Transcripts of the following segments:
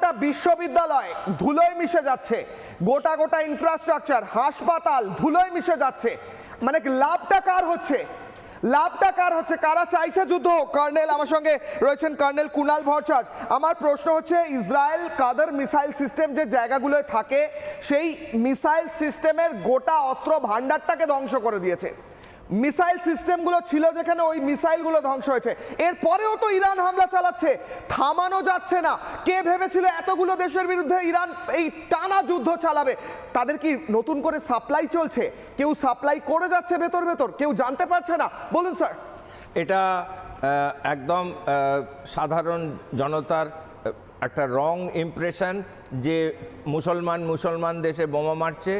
গোটা বিশ্ববিদ্যালয় ধুলোয় মিশে যাচ্ছে, গোটা গোটা ইনফ্রাস্ট্রাকচার, হাসপাতাল ধুলোয় মিশে যাচ্ছে। মানে লাভটা কার হচ্ছে? লাভটা কার হচ্ছে? কারা চাইছে যুদ্ধ? কর্নেল আমার সঙ্গে রয়েছেন, কর্নেল কুনাল ভরছাজ। আমার প্রশ্ন হচ্ছে, ইসরায়েল কাদের মিসাইল সিস্টেম যে জায়গাগুলোয় থাকে, সেই মিসাইল সিস্টেমের গোটা অস্ত্র ভান্ডারটাকে ধ্বংস করে দিয়েছে। মিসাইল সিস্টেমগুলো ছিল যেখানে, ওই মিসাইলগুলো ধ্বংস হয়েছে। এরপরেও তো ইরান হামলা চালাচ্ছে, থামানো যাচ্ছে না। কে ভেবেছিল এতগুলো দেশের বিরুদ্ধে ইরান এই টানা যুদ্ধ চালাবে? তাদের কি নতুন করে সাপ্লাই চলছে? কেউ সাপ্লাই করে যাচ্ছে ভেতর ভেতর, কেউ জানতে পারছে না? বলুন স্যার। এটা একদম সাধারণ জনতার একটা রং ইমপ্রেশন যে মুসলমান দেশে বোমা মারছে।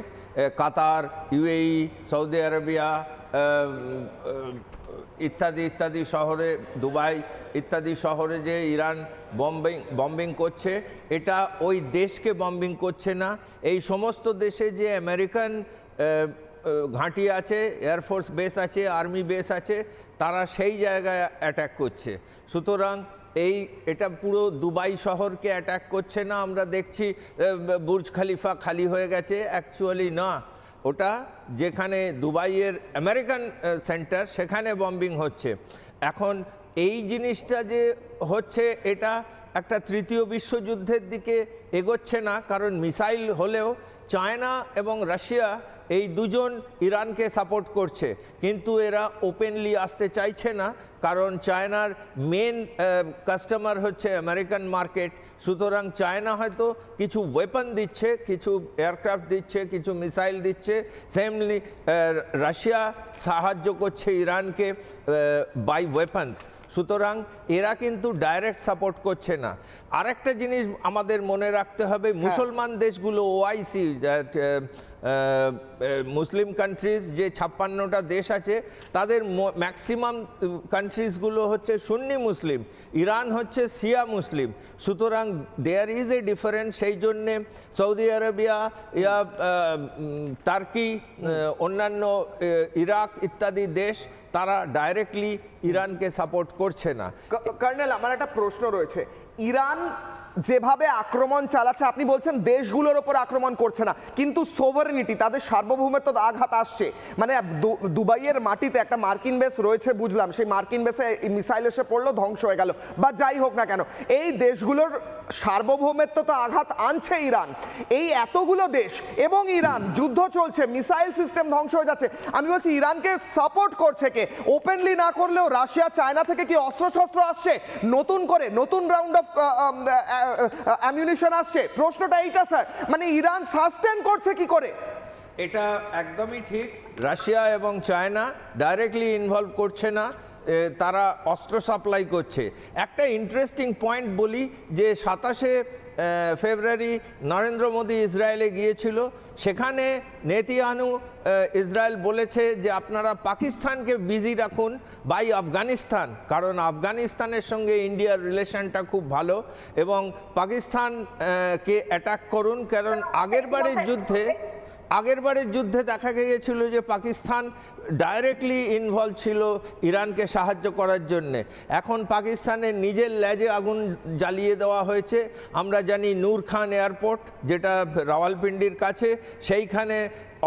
কাতার, ইউএই, সৌদি আরবিয়া ইত্যাদি শহরে, দুবাই ইত্যাদি শহরে যে ইরান বম্বিং করছে, এটা ওই দেশকে বম্বিং করছে না। এই সমস্ত দেশে যে আমেরিকান ঘাঁটি আছে, এয়ারফোর্স বেস আছে, আর্মি বেস আছে, তারা সেই জায়গায় অ্যাটাক করছে। সুতরাং এটা পুরো দুবাই শহরকে অ্যাটাক করছে না। আমরা দেখছি বুর্জ খলিফা খালি হয়ে গেছে, অ্যাকচুয়ালি না, ওটা যেখানে দুবাইয়ের আমেরিকান সেন্টার, সেখানে বম্বিং হচ্ছে। এখন এই জিনিসটা যে হচ্ছে, এটা একটা তৃতীয় বিশ্বযুদ্ধের দিকে এগোচ্ছে না। কারণ মিসাইল হলেও চায়না এবং রাশিয়া এই দুজন ইরানকে সাপোর্ট করছে, কিন্তু এরা ওপেনলি আসতে চাইছে না। কারণ চায়নার মেন কাস্টমার হচ্ছে আমেরিকান মার্কেট। সুতরাং চায়না হয়তো কিছু ওয়েপন দিচ্ছে, কিছু এয়ারক্রাফট দিচ্ছে, কিছু মিসাইল দিচ্ছে। সেমলি রাশিয়া সাহায্য করছে ইরানকে বাই ওয়েপন্স। সুতরাং এরা কিন্তু ডাইরেক্ট সাপোর্ট করছে না। আরেকটা জিনিস আমাদের মনে রাখতে হবে, মুসলমান দেশগুলো, ওআইসি মুসলিম কান্ট্রিজ যে 56টা দেশ আছে, তাদের ম্যাক্সিমাম কান্ট্রিজগুলো হচ্ছে সুন্নি মুসলিম, ইরান হচ্ছে শিয়া মুসলিম। সুতরাং দেয়ার ইজ এ ডিফারেন্স। সেই জন্যে সৌদি আরবিয়া, টার্কি, অন্যান্য ইরাক ইত্যাদি দেশ, তারা ডাইরেক্টলি ইরানকে সাপোর্ট করছে না। কর্নেল, আমার একটা প্রশ্ন রয়েছে। ইরান যেভাবে আক্রমণ চালাচ্ছে, আপনি বলছেন দেশগুলোর ওপর আক্রমণ করছে না, কিন্তু সোভারেনিটি, তাদের সার্বভৌমত্ব আঘাত আসছে। মানে দুবাইয়ের মাটিতে একটা মার্কিন বেস রয়েছে, বুঝলাম, সেই মার্কিন বেসে মিসাইল এসে পড়লো, ধ্বংস হয়ে গেল, বা যাই হোক না কেন, এই দেশগুলোর সার্বভৌমত্ব তো আঘাত আনছে ইরান। এই এতগুলো দেশ এবং ইরান, যুদ্ধ চলছে, মিসাইল সিস্টেম ধ্বংস হয়ে যাচ্ছে। আমি বলছি, ইরানকে সাপোর্ট করছে কে? ওপেনলি না করলেও রাশিয়া, চায়না থেকে কি অস্ত্রশস্ত্র আসছে নতুন করে? নতুন রাউন্ড অফ অ্যামিউনিশন আসছে? প্রশ্নটা এইটা স্যার, মানে ইরান সাস্টেন করছে কি করে? এটা একদমই ঠিক। রাশিয়া এবং চায়না ডাইরেক্টলি ইনভলভ করছে না, তারা অস্ত্র সাপ্লাই করছে। একটা ইন্টারেস্টিং পয়েন্ট বলি, যে 27শে ফেব্রুয়ারি নরেন্দ্র মোদী ইসরায়েলে গিয়েছিল। সেখানে নেতানিয়াহু ইসরায়েল বলেছে যে আপনারা পাকিস্তানকে বিজি রাখুন বাই আফগানিস্তান, কারণ আফগানিস্তানের সঙ্গে ইন্ডিয়ার রিলেশনটা খুব ভালো, এবং পাকিস্তানকে অ্যাটাক করুন। কারণ আগেরবারের যুদ্ধে দেখা গিয়েছিল যে পাকিস্তান ডাইরেক্টলি ইনভলভ ছিল ইরানকে সাহায্য করার জন্যে। এখন পাকিস্তানের নিজের লেজে আগুন জ্বালিয়ে দেওয়া হয়েছে। আমরা জানি নূর খান এয়ারপোর্ট, যেটা রাওয়ালপিন্ডির কাছে, সেইখানে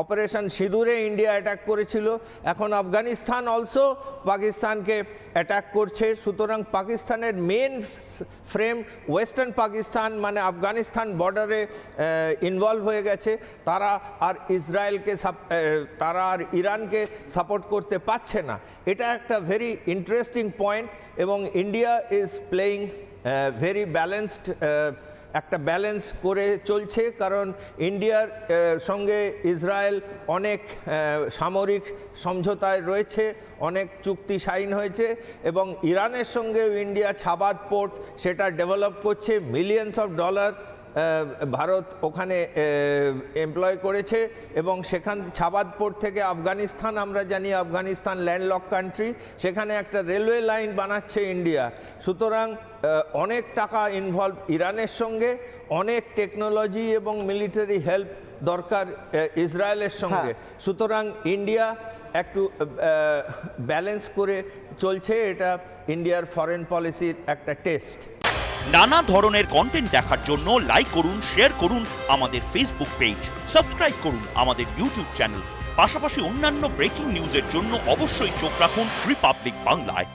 অপারেশন সিঁদুরে ইন্ডিয়া অ্যাটাক করেছিল। এখন আফগানিস্তান অলসো পাকিস্তানকে অ্যাটাক করছে। সুতরাং পাকিস্তানের মেন ফ্রেম ওয়েস্টার্ন পাকিস্তান, মানে আফগানিস্তান বর্ডারে ইনভলভ হয়ে গেছে। তারা আর ইরানকে সাপোর্ট করতে পারছে না। এটা একটা ভেরি ইন্টারেস্টিং পয়েন্ট, এবং India is playing very balanced, একটা ব্যালেন্স করে চলছে। কারণ ইন্ডিয়ার সঙ্গে ইসরায়েল অনেক সামরিক সমঝোতায় রয়েছে, অনেক চুক্তি সাইন হয়েছে, এবং ইরানের সঙ্গেও ইন্ডিয়া ছাবাদ পোর্ট সেটা ডেভেলপ করছে। মিলিয়নস অফ ডলার ভারত ওখানে এমপ্লয় করেছে, এবং সেখান ছাবাদ পোর্ট থেকে আফগানিস্তান, আমরা জানি আফগানিস্তান ল্যান্ডলক কান্ট্রি, সেখানে একটা রেলওয়ে লাইন বানাচ্ছে ইন্ডিয়া। সুতরাং অনেক টাকা ইনভলভ ইরানের সঙ্গে, অনেক টেকনোলজি এবং মিলিটারি হেল্প দরকার ইসরায়েলের সঙ্গে। সুতরাং ইন্ডিয়া একটু ব্যালেন্স করে চলছে। এটা ইন্ডিয়ার ফরেন পলিসির একটা টেস্ট। নানা ধরনের কন্টেন্ট দেখার জন্য লাইক করুন, শেয়ার করুন আমাদের ফেসবুক পেজ, সাবস্ক্রাইব করুন আমাদের ইউটিউব চ্যানেল। পাশাপাশি অন্যান্য ব্রেকিং নিউজের জন্য অবশ্যই চোখ রাখুন রিপাবলিক বাংলায়।